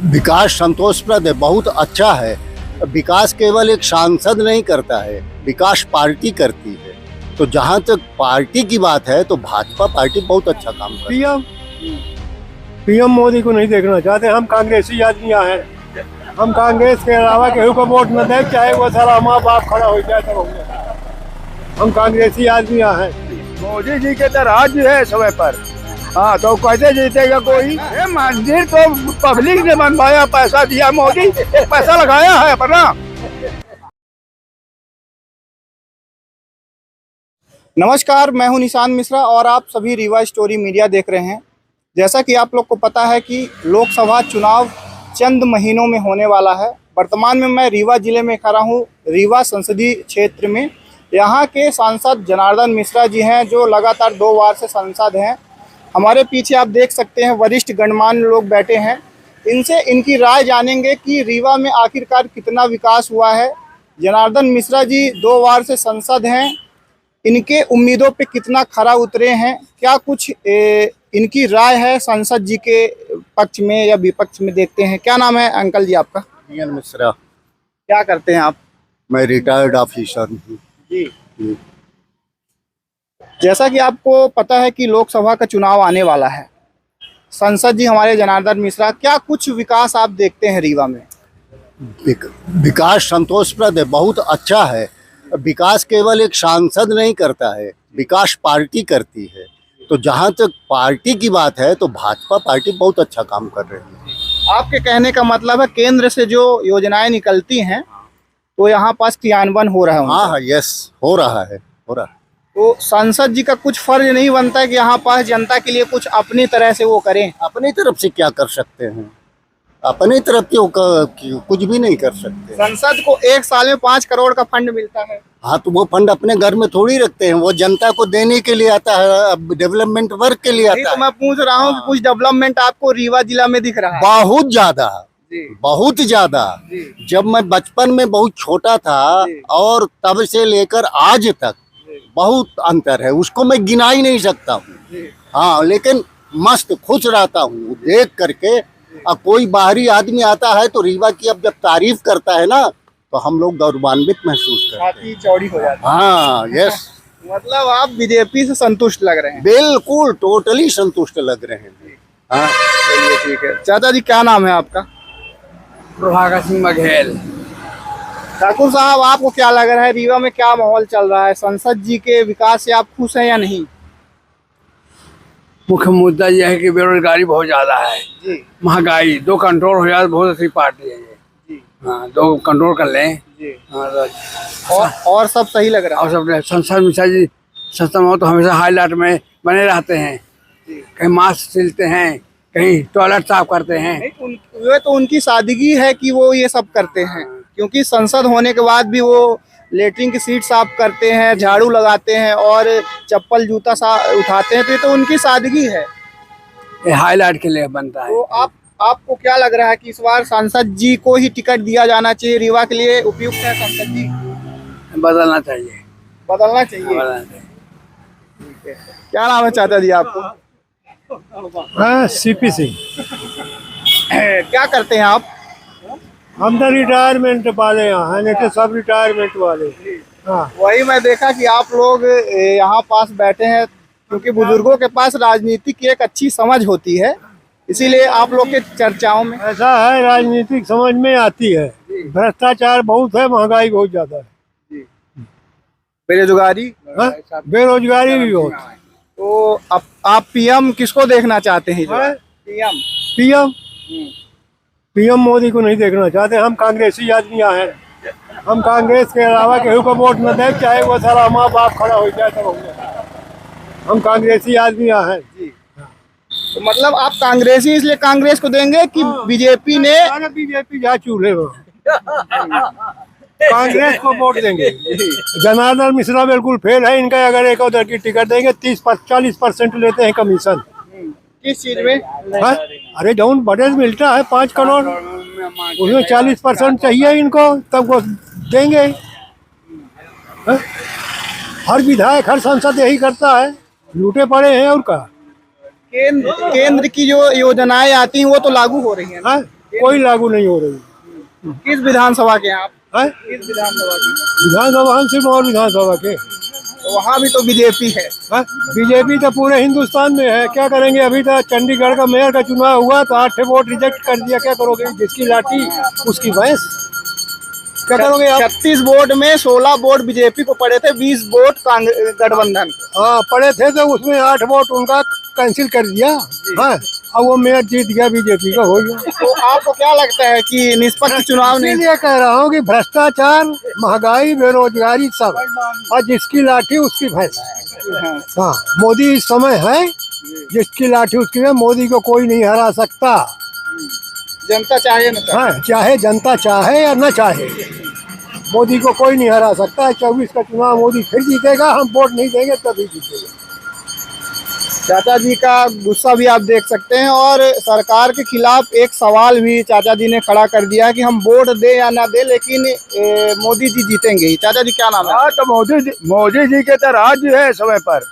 विकास संतोषप्रद है, बहुत अच्छा है। विकास केवल एक सांसद नहीं करता है, विकास पार्टी करती है। तो जहाँ तक पार्टी की बात है तो भाजपा पार्टी बहुत अच्छा काम कर रही है। पीएम मोदी को नहीं देखना चाहते, हम कांग्रेसी आदमियां हैं। हम कांग्रेस के अलावा केहू को वोट न दे, चाहे वो सारा माँ बाप खड़ा हो जाए तो हम कांग्रेसी आदमियां हैं। मोदी जी के तो राज है समय पर। हाँ, तो कैसे जीतेगा कोई? ये मंदिर तो पब्लिक ने बनवाया, पैसा दिया, मोदी पैसा लगाया है अपना। नमस्कार, मैं हूं निशान मिश्रा और आप सभी रीवा स्टोरी मीडिया देख रहे हैं। जैसा कि आप लोग को पता है कि लोकसभा चुनाव चंद महीनों में होने वाला है। वर्तमान में मैं रीवा जिले में खड़ा हूं, रीवा संसदीय क्षेत्र में। यहां के सांसद जनार्दन मिश्रा जी हैं, जो लगातार 2 बार से सांसद हैं। हमारे पीछे आप देख सकते हैं वरिष्ठ गणमान्य लोग बैठे हैं। इनसे इनकी राय जानेंगे कि रीवा में आखिरकार कितना विकास हुआ है। जनार्दन मिश्रा जी 2 बार से सांसद हैं, इनके उम्मीदों पे कितना खरा उतरे हैं, क्या कुछ इनकी राय है सांसद जी के पक्ष में या विपक्ष में, देखते हैं। क्या नाम है अंकल जी आपका? नियन मिश्रा। क्या करते हैं आप? मैं रिटायर्ड ऑफिसर हूँ जी। जैसा कि आपको पता है कि लोकसभा का चुनाव आने वाला है, सांसद जी हमारे जनार्दन मिश्रा, क्या कुछ विकास आप देखते हैं रीवा में? विकास संतोषप्रद है, बहुत अच्छा है। विकास केवल एक सांसद नहीं करता है, विकास पार्टी करती है। तो जहाँ तक पार्टी की बात है तो भाजपा पार्टी बहुत अच्छा काम कर रही है। आपके कहने का मतलब है केंद्र से जो योजनाएं निकलती हैं तो यहाँ पास क्रियान्वयन हो रहा है उनका? हाँ, यस, हो रहा है। तो सांसद जी का कुछ फर्ज नहीं बनता है कि यहाँ पास जनता के लिए कुछ अपनी तरह से वो करें? अपनी तरफ से क्या कर सकते हैं? अपनी तरफ क्यों कुछ भी नहीं कर सकते। संसद को 1 साल में 5 करोड़ का फंड मिलता है। हाँ, तो वो फंड अपने घर में थोड़ी रखते हैं, वो जनता को देने के लिए आता है, अब डेवलपमेंट वर्क के लिए आता तो मैं पूछ रहा हूँ कि कुछ डेवलपमेंट आपको रीवा जिला में दिख रहा है? बहुत ज्यादा, जी। बहुत ज्यादा। जब मैं बचपन में बहुत छोटा था और तब से लेकर आज तक बहुत अंतर है, उसको मैं गिना ही नहीं सकता हूँ। हाँ, लेकिन मस्त खुश रहता हूँ देख करके। अब कोई बाहरी आदमी आता है तो रीवा की अब जब तारीफ करता है ना तो हम लोग गौरवान्वित महसूस करते हैं, छाती चौड़ी हो जाती है। हाँ, यस। मतलब आप बीजेपी से संतुष्ट लग रहे हैं? बिल्कुल, टोटली संतुष्ट लग रहे हैं। हाँ, चलिए ठीक है। चाचा जी, क्या नाम है आपका? प्रभाकर सिंह बघेल। ठाकुर साहब, आपको क्या लग रहा है रीवा में क्या माहौल चल रहा है? संसद जी के विकास से आप खुश हैं या नहीं? मुख्य मुद्दा यह है कि बेरोजगारी बहुत ज्यादा है, महंगाई। 2 कंट्रोल हो जाए, बहुत अच्छी पार्टी है ये। हाँ, 2 कंट्रोल कर लें। हाँ, और सब सही लग रहा है? और सब संसद मिश्रा जी संसद में तो हमेशा हाईलाइट में बने रहते हैं। कहीं मास्क सिलते हैं, कहीं टॉयलेट साफ करते हैं। वे तो उनकी सादगी है कि वो ये सब करते हैं, क्योंकि संसद होने के बाद भी वो लेटरिन की सीट साफ करते हैं, झाड़ू लगाते हैं और चप्पल जूता उठाते हैं। तो ये तो उनकी सादगी है, ये हाईलाइट के लिए बनता है। तो आपको क्या लग रहा है कि इस बार सांसद जी को ही टिकट दिया जाना चाहिए? रीवा के लिए उपयुक्त है सांसद जी? बदलना चाहिए। बदलना चाहिए। ठीक है। क्या नाम है चाचा जी आपको? हाँ, सीपी सिंह। क्या करते हैं आप? हम तो रिटायरमेंट वाले हैं, नहीं तो सब रिटायरमेंट वाले। हाँ, वही मैं देखा कि आप लोग यहाँ पास बैठे हैं, क्योंकि बुजुर्गों के पास राजनीति की एक अच्छी समझ होती है, इसीलिए आप लोग के चर्चाओं में। ऐसा है, राजनीतिक समझ में आती है। भ्रष्टाचार बहुत है, महंगाई बहुत ज्यादा है, बेरोजगारी। हाँ? बेरोजगारी भी बहुत है। तो आप पीएम किसको देखना चाहते हैं? पीएम पीएम मोदी को नहीं देखना चाहते, हम कांग्रेसी आदमियां हैं। हम कांग्रेस के अलावा केहू को वोट न दे, चाहे वो सारा माँ बाप खड़ा हो जाए तो हम कांग्रेसी आदमियां हैं। तो मतलब आप कांग्रेसी इसलिए कांग्रेस को देंगे कि बीजेपी ने? बीजेपी जा चूल्हे वो कांग्रेस को वोट देंगे। जनार्दन मिश्रा बिल्कुल फेल है, इनका अगर एक उधर की टिकट देंगे 30-40% लेते हैं कमीशन। किस चीज में? हाँ? अरे जौन बजट मिलता है 5 करोड़, उसमें 40% चाहिए इनको, तब वो देंगे। हाँ? हर विधायक, हर सांसद यही करता है, लूटे पड़े हैं। और का केंद्र की जो योजनाएं आती हैं वो तो लागू हो रही हैं ना? हाँ? कोई लागू नहीं हो रही किस विधानसभा के हैं आप? है। किस विधानसभा की? विधानसभा हम सिर्फ और विधानसभा के तो वहाँ भी तो बीजेपी है। बीजेपी तो पूरे हिंदुस्तान में है। क्या करेंगे? अभी तो चंडीगढ़ का मेयर का चुनाव हुआ तो 8 वोट रिजेक्ट कर दिया। क्या करोगे? जिसकी लाठी उसकी भैंस। क्या करोगे आप? 36 वोट में 16 वोट बीजेपी को पड़े थे, 20 वोट कांग्रेस गठबंधन को। हाँ, पड़े थे तो उसमें 8 वोट उनका कैंसिल कर दिया। हाँ, अब वो मेयर जीत गया, बीजेपी का हो गया। तो आपको क्या लगता है कि निष्पक्ष चुनाव नहीं? इसलिए कह रहा हूँ कि भ्रष्टाचार, महंगाई, बेरोजगारी सब, और जिसकी लाठी उसकी भैंस। हाँ, मोदी इस समय है, जिसकी लाठी उसकी भैंस। मोदी को कोई नहीं हरा सकता। जनता चाहे न चाहे। हाँ, चाहे जनता चाहे या न चाहे, मोदी को कोई नहीं हरा सकता है। 24 का चुनाव मोदी फिर जीतेगा। हम वोट नहीं देंगे तभी जीतेगा। चाचा जी का गुस्सा भी आप देख सकते हैं, और सरकार के खिलाफ एक सवाल भी चाचा जी ने खड़ा कर दिया कि हम वोट दे या ना दे, लेकिन मोदी जी जीतेंगे ही। चाचा जी क्या नाम है? हाँ, तो मोदी जी के तो राज है समय पर।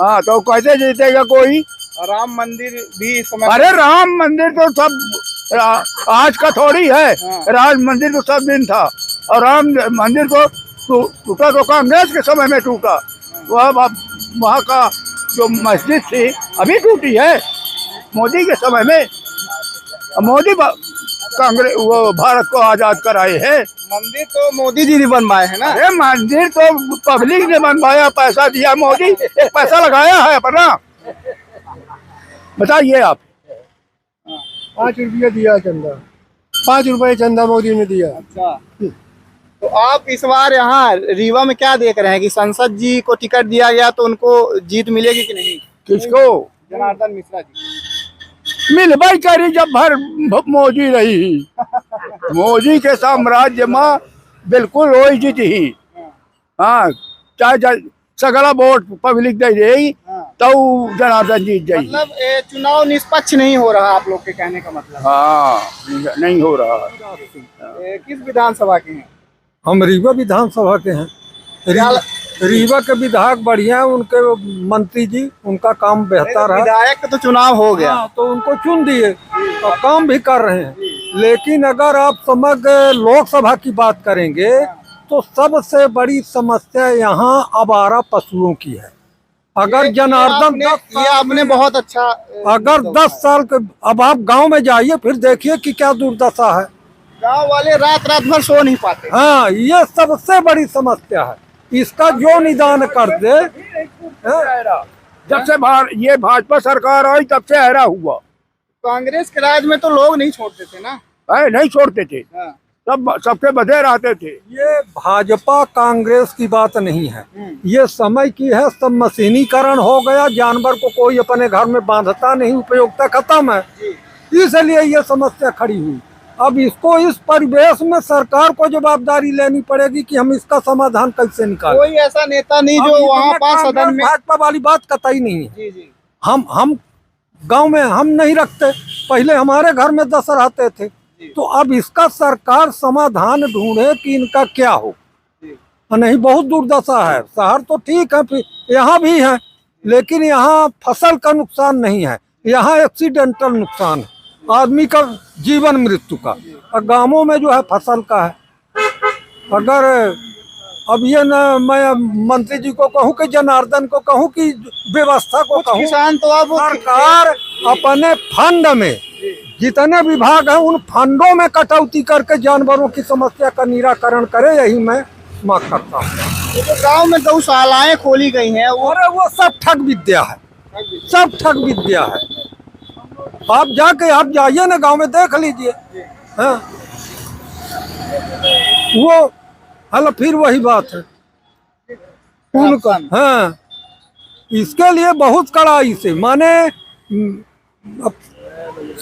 हाँ, तो कैसे जीतेगा कोई? राम मंदिर भी इस समय। अरे राम मंदिर तो सब आज का थोड़ी है। राम मंदिर तो सब दिन था, और राम मंदिर तो टूटा तो कांग्रेस के समय में टूटा। वह वहाँ का जो मस्जिद थी अभी टूटी है मोदी के समय में। मोदी कांग्रेस वो भारत को आजाद कराए है। मंदिर तो मोदी जी ने बनवाए है ना। अरे मंदिर तो पब्लिक ने बनवाया, पैसा दिया मोदी, पैसा लगाया है अपना। बताइए आप। 5 रुपये दिया चंदा, 5 रुपये चंदा मोदी ने दिया। अच्छा, तो आप इस बार यहाँ रीवा में क्या देख रहे हैं कि संसद जी को टिकट दिया गया तो उनको जीत मिलेगी कि नहीं? किसको? जनार्दन मिश्रा जी। मिलवाई करी जब भर मोदी रही। मोदी के साम्राज्य में बिल्कुल वही जीत ही। हाँ, चाहे सगला वोट पब्लिक दे रही तो जनार्दन जीत जाये। मतलब चुनाव निष्पक्ष नहीं हो रहा, आप लोग के कहने का मतलब? हाँ, नहीं हो रहा। किस विधानसभा के हैं? हम रीवा विधानसभा के हैं। रीवा के विधायक बढ़िया है, उनके मंत्री जी, उनका काम बेहतर है। विधायक का तो चुनाव हो गया। हाँ, तो उनको चुन दिए और काम भी कर रहे हैं। लेकिन अगर आप समग्र लोकसभा की बात करेंगे तो सबसे बड़ी समस्या यहाँ आवारा पशुओं की है। अगर जनार्दन ये आपने बहुत अच्छा। अगर 10 साल के, अब आप गांव में जाइए फिर देखिए कि क्या दुर्दशा है। गांव वाले रात रात भर सो नहीं पाते। हाँ, ये सबसे बड़ी समस्या है। इसका जो निदान कर दे। जब से ये भाजपा सरकार आई तब से हैरा हुआ। कांग्रेस के राज में तो लोग नहीं छोड़ते थे ना। नहीं छोड़ते थे। सब सबके बधे रहते थे। ये भाजपा कांग्रेस की बात नहीं है, ये समय की है। सब मशीनीकरण हो गया, जानवर को कोई अपने घर में बांधता नहीं, उपयोगिता खत्म है, इसलिए ये समस्या खड़ी हुई। अब इसको इस परिवेश में सरकार को जवाबदारी लेनी पड़ेगी कि हम इसका समाधान कैसे निकालें। कोई ऐसा नेता नहीं जो वहाँ पास सदन में। भाजपा वाली बात कतई नहीं है। जी जी। हम गांव में हम नहीं रखते, पहले हमारे घर में 10 रहते थे। तो अब इसका सरकार समाधान ढूंढे कि इनका क्या हो। नहीं, बहुत दुर्दशा है। शहर तो ठीक है, फिर यहाँ भी है, लेकिन यहाँ फसल का नुकसान नहीं है, यहाँ एक्सीडेंटल नुकसान है, आदमी का जीवन मृत्यु का। और गांवों में जो है फसल का है। अगर अब ये न मैं मंत्री जी को कहूँ कि जनार्दन को कहूँ कि व्यवस्था को कहूँ, किसान तो अब सरकार अपने फंड में जितने विभाग हैं उन फंडों में कटौती करके जानवरों की समस्या का निराकरण करे, यही मैं मांग करता हूँ। तो गांव में गौशालाएं खोली गई हैं, वो सब ठग विद्या है, सब ठग विद्या है। आप जाइए ना गांव में, देख लीजिए। हाँ, वो हल फिर वही बात है उनका। हाँ, इसके लिए बहुत कड़ाई से माने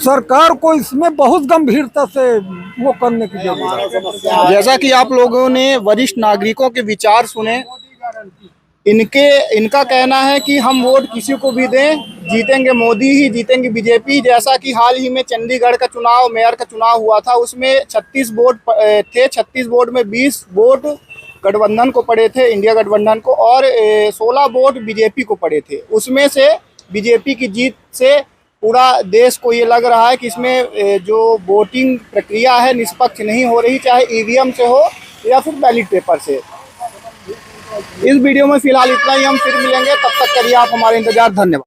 सरकार को इसमें बहुत गंभीरता से वो करने की जरूरत है। जैसा कि आप लोगों ने वरिष्ठ नागरिकों के विचार सुने, इनका कहना है कि हम वोट किसी को भी दें, जीतेंगे मोदी ही, जीतेंगे बीजेपी। जैसा कि हाल ही में चंडीगढ़ का चुनाव, मेयर का चुनाव हुआ था, उसमें 36 वोट थे। 36 वोट में 20 वोट गठबंधन को पड़े थे, इंडिया गठबंधन को, और 16 वोट बीजेपी को पड़े थे। उसमें से बीजेपी की जीत से पूरा देश को ये लग रहा है कि इसमें जो वोटिंग प्रक्रिया है निष्पक्ष नहीं हो रही, चाहे ईवीएम से हो या फिर बैलेट पेपर से। इस वीडियो में फिलहाल इतना ही, हम फिर मिलेंगे, तब तक करिए आप हमारे इंतजार। धन्यवाद।